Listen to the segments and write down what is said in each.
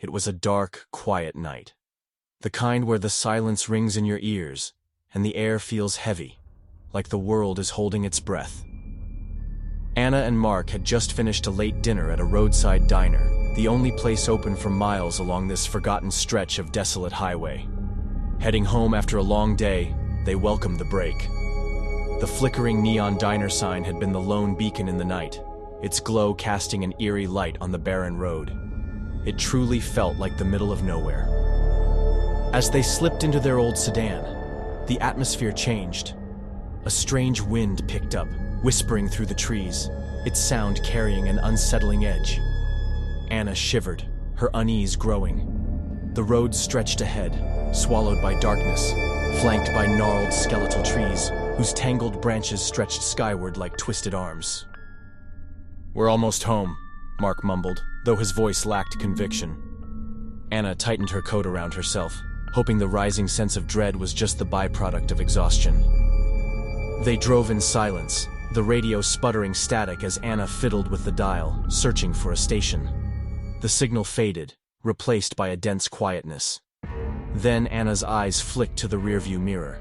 It was a dark, quiet night. The kind where the silence rings in your ears, and the air feels heavy, like the world is holding its breath. Anna and Mark had just finished a late dinner at a roadside diner, the only place open for miles along this forgotten stretch of desolate highway. Heading home after a long day, they welcomed the break. The flickering neon diner sign had been the lone beacon in the night, its glow casting an eerie light on the barren road. It truly felt like the middle of nowhere. As they slipped into their old sedan, the atmosphere changed. A strange wind picked up, whispering through the trees, its sound carrying an unsettling edge. Anna shivered, her unease growing. The road stretched ahead, swallowed by darkness, flanked by gnarled skeletal trees, whose tangled branches stretched skyward like twisted arms. "We're almost home," Mark mumbled, though his voice lacked conviction. Anna tightened her coat around herself, hoping the rising sense of dread was just the byproduct of exhaustion. They drove in silence, the radio sputtering static as Anna fiddled with the dial, searching for a station. The signal faded, replaced by a dense quietness. Then Anna's eyes flicked to the rearview mirror.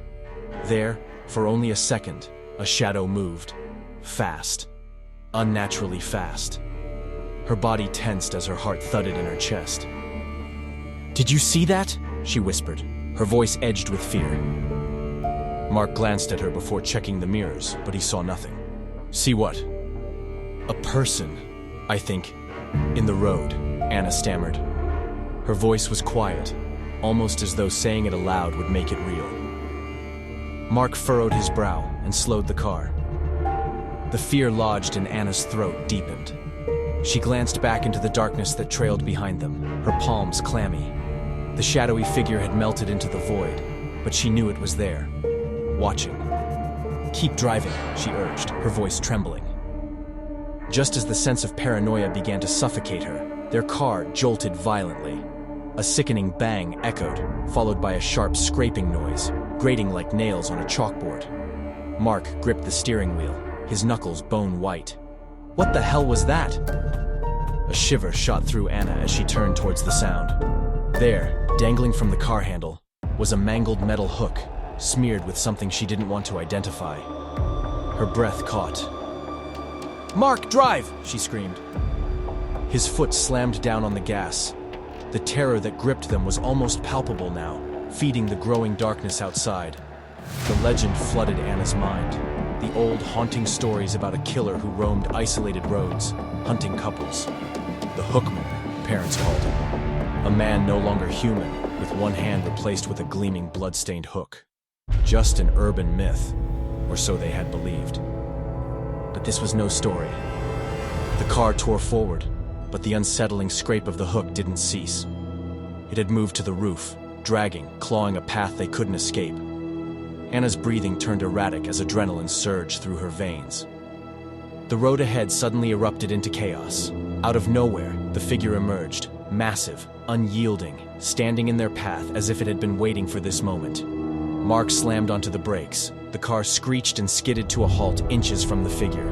There, for only a second, a shadow moved. Fast. Unnaturally fast. Her body tensed as her heart thudded in her chest. "Did you see that?" she whispered, her voice edged with fear. Mark glanced at her before checking the mirrors, but he saw nothing. "See what?" "A person, I think, in the road," Anna stammered. Her voice was quiet, almost as though saying it aloud would make it real. Mark furrowed his brow and slowed the car. The fear lodged in Anna's throat deepened. She glanced back into the darkness that trailed behind them, her palms clammy. The shadowy figure had melted into the void, but she knew it was there, watching. "Keep driving," she urged, her voice trembling. Just as the sense of paranoia began to suffocate her, their car jolted violently. A sickening bang echoed, followed by a sharp scraping noise, grating like nails on a chalkboard. Mark gripped the steering wheel, his knuckles bone white. What the hell was that? A shiver shot through Anna as she turned towards the sound. There, dangling from the car handle, was a mangled metal hook, smeared with something she didn't want to identify. Her breath caught. "Mark, drive!" she screamed. His foot slammed down on the gas. The terror that gripped them was almost palpable now, feeding the growing darkness outside. The legend flooded Anna's mind. The old, haunting stories about a killer who roamed isolated roads, hunting couples. The Hookman, parents called him. A man no longer human, with one hand replaced with a gleaming blood-stained hook. Just an urban myth, or so they had believed. But this was no story. The car tore forward, but the unsettling scrape of the hook didn't cease. It had moved to the roof, dragging, clawing a path they couldn't escape. Anna's breathing turned erratic as adrenaline surged through her veins. The road ahead suddenly erupted into chaos. Out of nowhere, the figure emerged, massive, unyielding, standing in their path as if it had been waiting for this moment. Mark slammed onto the brakes. The car screeched and skidded to a halt inches from the figure.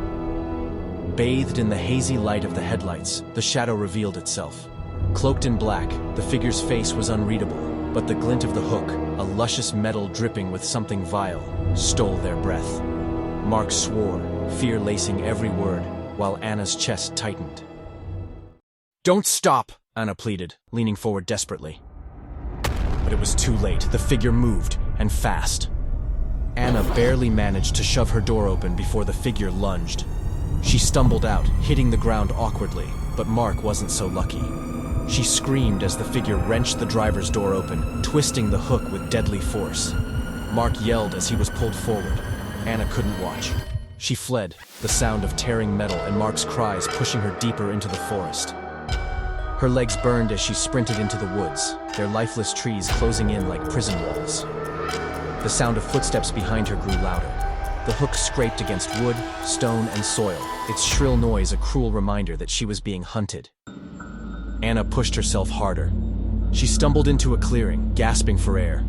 Bathed in the hazy light of the headlights, the shadow revealed itself. Cloaked in black, the figure's face was unreadable, but the glint of the hook, a luscious metal dripping with something vile, stole their breath. Mark swore, fear lacing every word, while Anna's chest tightened. "Don't stop!" Anna pleaded, leaning forward desperately. But it was too late. The figure moved, and fast. Anna barely managed to shove her door open before the figure lunged. She stumbled out, hitting the ground awkwardly, but Mark wasn't so lucky. She screamed as the figure wrenched the driver's door open, twisting the hook with deadly force. Mark yelled as he was pulled forward. Anna couldn't watch. She fled, the sound of tearing metal and Mark's cries pushing her deeper into the forest. Her legs burned as she sprinted into the woods, their lifeless trees closing in like prison walls. The sound of footsteps behind her grew louder. The hook scraped against wood, stone, and soil, its shrill noise a cruel reminder that she was being hunted. Anna pushed herself harder. She stumbled into a clearing, gasping for air.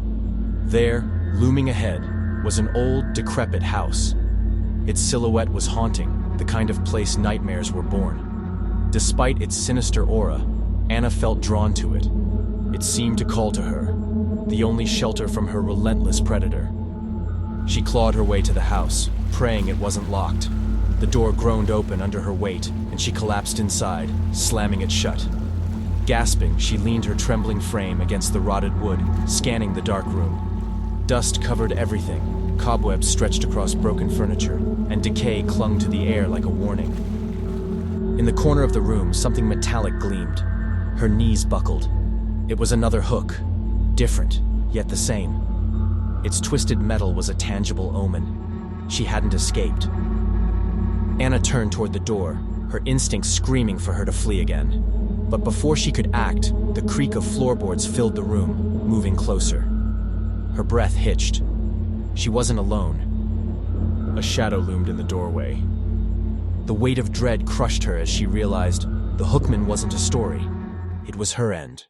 There, looming ahead, was an old, decrepit house. Its silhouette was haunting, the kind of place nightmares were born. Despite its sinister aura, Anna felt drawn to it. It seemed to call to her, the only shelter from her relentless predator. She clawed her way to the house, praying it wasn't locked. The door groaned open under her weight, and she collapsed inside, slamming it shut. Gasping, she leaned her trembling frame against the rotted wood, scanning the dark room. Dust covered everything, cobwebs stretched across broken furniture, and decay clung to the air like a warning. In the corner of the room, something metallic gleamed. Her knees buckled. It was another hook, different, yet the same. Its twisted metal was a tangible omen. She hadn't escaped. Anna turned toward the door, her instincts screaming for her to flee again. But before she could act, the creak of floorboards filled the room, moving closer. Her breath hitched. She wasn't alone. A shadow loomed in the doorway. The weight of dread crushed her as she realized the Hookman wasn't a story. It was her end.